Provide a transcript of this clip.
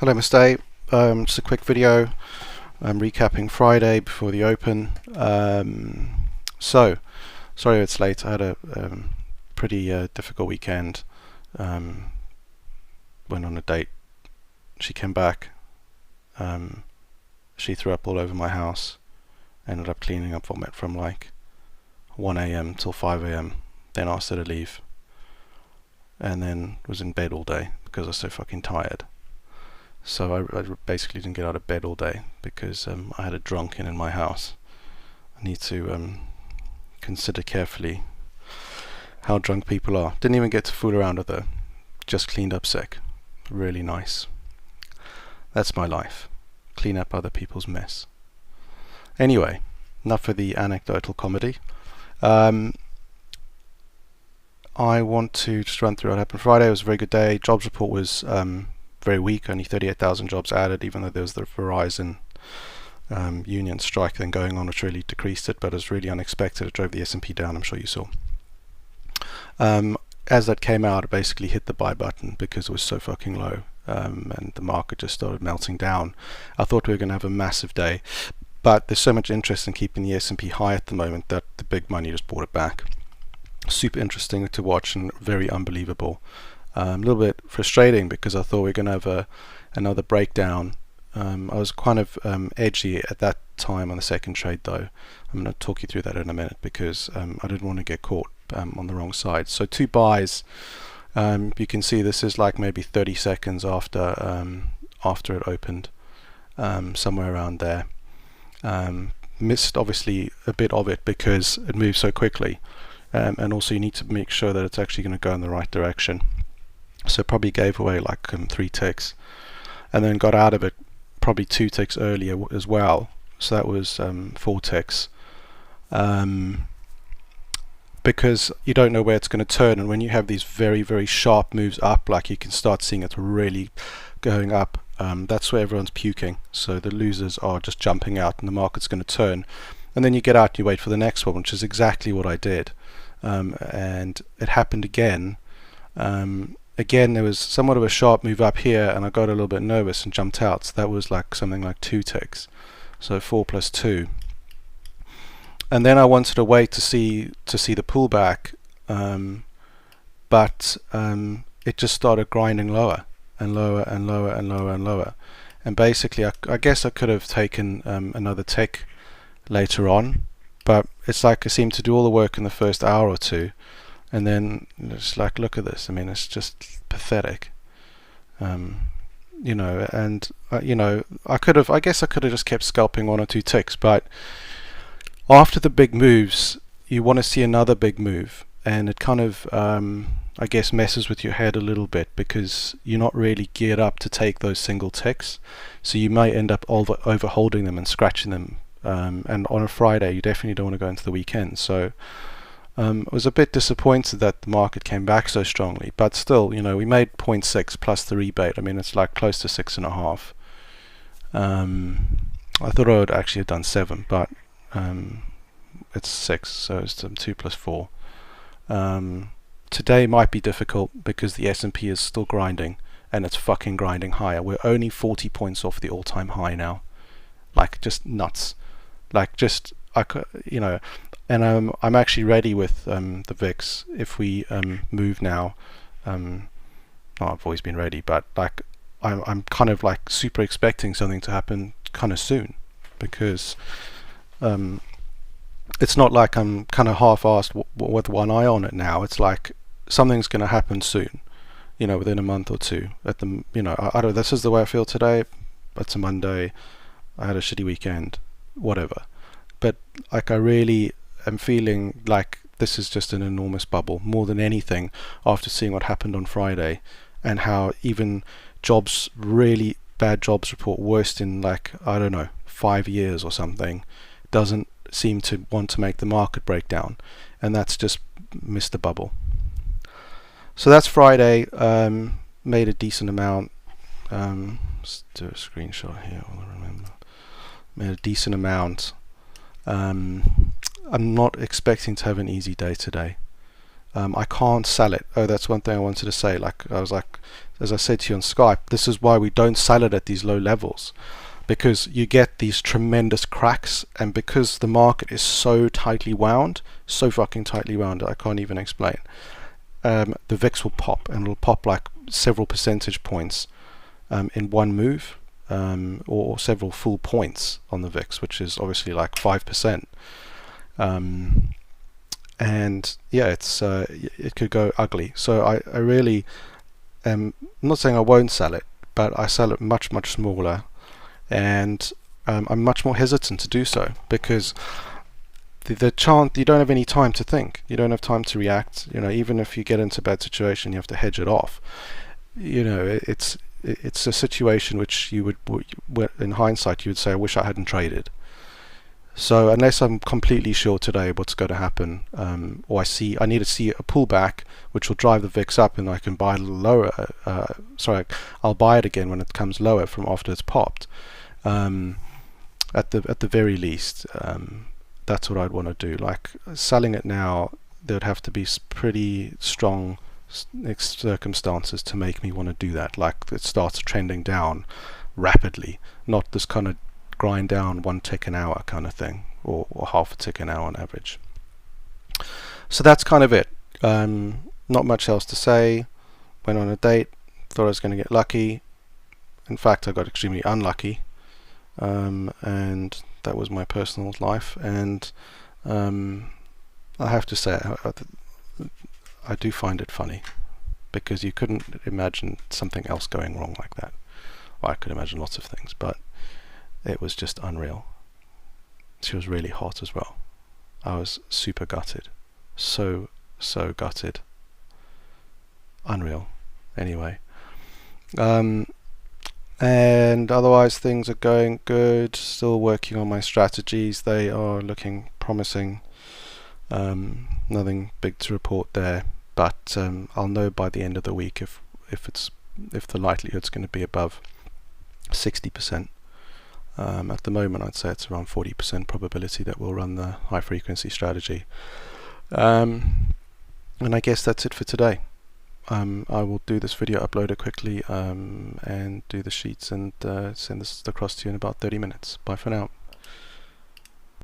Hello, Mr. Just a quick video. I'm recapping Friday before the Open. So, sorry it's late. I had a pretty difficult weekend. Went on a date. She came back. She threw up all over my house. Ended up cleaning up vomit from like 1 a.m. till 5 a.m. Then asked her to leave. And then was in bed all day because I was so fucking tired. So I basically didn't get out of bed all day because I had a drunken in my house. I need to consider carefully how drunk people are. Didn't even get to fool around with her. Just cleaned up sick. Really nice. That's my life. Clean up other people's mess. Anyway, enough for the anecdotal comedy. I want to just run through what happened Friday. It was a very good day. Jobs report was very weak, only 38,000 jobs added, even though there was the Verizon union strike then going on, which really decreased it, but it was really unexpected. It drove the S&P down, I'm sure you saw. As that came out, it basically hit the buy button because it was so fucking low, and the market just started melting down. I thought we were going to have a massive day, but there's so much interest in keeping the S&P high at the moment that the big money just bought it back. Super interesting to watch and very unbelievable. A little bit frustrating because I thought we were going to have another breakdown. I was kind of edgy at that time on the second trade though. I'm going to talk you through that in a minute because I didn't want to get caught on the wrong side. So two buys. You can see this is like maybe 30 seconds after it opened, somewhere around there. Missed obviously a bit of it because it moved so quickly, and also you need to make sure that it's actually going to go in the right direction. So probably gave away like 3 ticks, and then got out of it probably 2 ticks earlier as well. So that was 4 ticks, because you don't know where it's going to turn. And when you have these very, very sharp moves up, like you can start seeing it really going up, that's where everyone's puking. So the losers are just jumping out and the market's going to turn. And then you get out and you wait for the next one, which is exactly what I did. And it happened again. Again, there was somewhat of a sharp move up here, and I got a little bit nervous and jumped out. So that was like something like 2 ticks, so 4 plus 2. And then I wanted to wait to see the pullback, but it just started grinding lower and lower and lower and lower and lower. And basically, I guess I could have taken another tick later on, but it's like I seemed to do all the work in the first hour or two. And then it's like, look at this. I mean, it's just pathetic, you know. And you know, I guess I could have just kept scalping 1 or 2 ticks. But after the big moves, you want to see another big move, and it kind of, I guess, messes with your head a little bit because you're not really geared up to take those single ticks. So you may end up overholding them and scratching them. And on a Friday, you definitely don't want to go into the weekend. So. I was a bit disappointed that the market came back so strongly, but still, you know, we made 0.6 plus the rebate. I mean, it's like close to 6.5. I thought I would actually have done 7, but it's 6, so it's 2 plus 4. Today might be difficult because the S&P is still grinding, and it's fucking grinding higher. We're only 40 points off the all-time high now. Like, just nuts. Like, just, you know. And I'm actually ready with the VIX if we move now. No, I've always been ready, but like I'm kind of like super expecting something to happen kind of soon, because it's not like I'm kind of half-assed with one eye on it now. It's like something's going to happen soon, you know, within a month or two. At the, you know, I don't. This is the way I feel today. It's a Monday. I had a shitty weekend. Whatever. But like I really. I'm feeling like this is just an enormous bubble more than anything after seeing what happened on Friday and how even jobs, really bad jobs report, worst in like, I don't know, 5 years or something, doesn't seem to want to make the market break down, and that's just missed the bubble. So that's Friday. Made a decent amount. Let's do a screenshot here while I remember. Made a decent amount. I'm not expecting to have an easy day today. I can't sell it. Oh, that's one thing I wanted to say. Like I was like, as I said to you on Skype, this is why we don't sell it at these low levels, because you get these tremendous cracks, and because the market is so tightly wound, so fucking tightly wound, I can't even explain. The VIX will pop, and it'll pop like several percentage points in one move, or several full points on the VIX, which is obviously like 5%. And yeah, it could go ugly. So I really am not saying I won't sell it, but I sell it much smaller, and I'm much more hesitant to do so, because the chance, you don't have any time to think, you don't have time to react. Even if you get into a bad situation, you have to hedge it off. It's a situation which you would, in hindsight, you would say, I wish I hadn't traded. So unless I'm completely sure today what's going to happen, or I need to see a pullback which will drive the VIX up, and I can buy it a little lower. I'll buy it again when it comes lower from after it's popped. At the very least, that's what I'd want to do. Like selling it now, there'd have to be pretty strong circumstances to make me want to do that. Like it starts trending down rapidly, not this kind of grind down 1 tick an hour kind of thing, or half a tick an hour on average. So that's kind of it. Not much else to say. Went on a date, thought I was going to get lucky. In fact, I got extremely unlucky, and that was my personal life. And I have to say, I do find it funny, because you couldn't imagine something else going wrong like that. Well, I could imagine lots of things, but it was just unreal. She was really hot as well. I was super gutted. So gutted. Unreal. Anyway. And otherwise things are going good. Still working on my strategies. They are looking promising. Nothing big to report there. But I'll know by the end of the week if the likelihood's going to be above 60%. At the moment, I'd say it's around 40% probability that we'll run the high frequency strategy. And I guess that's it for today. I will do this video, upload it quickly, and do the sheets, and send this across to you in about 30 minutes. Bye for now.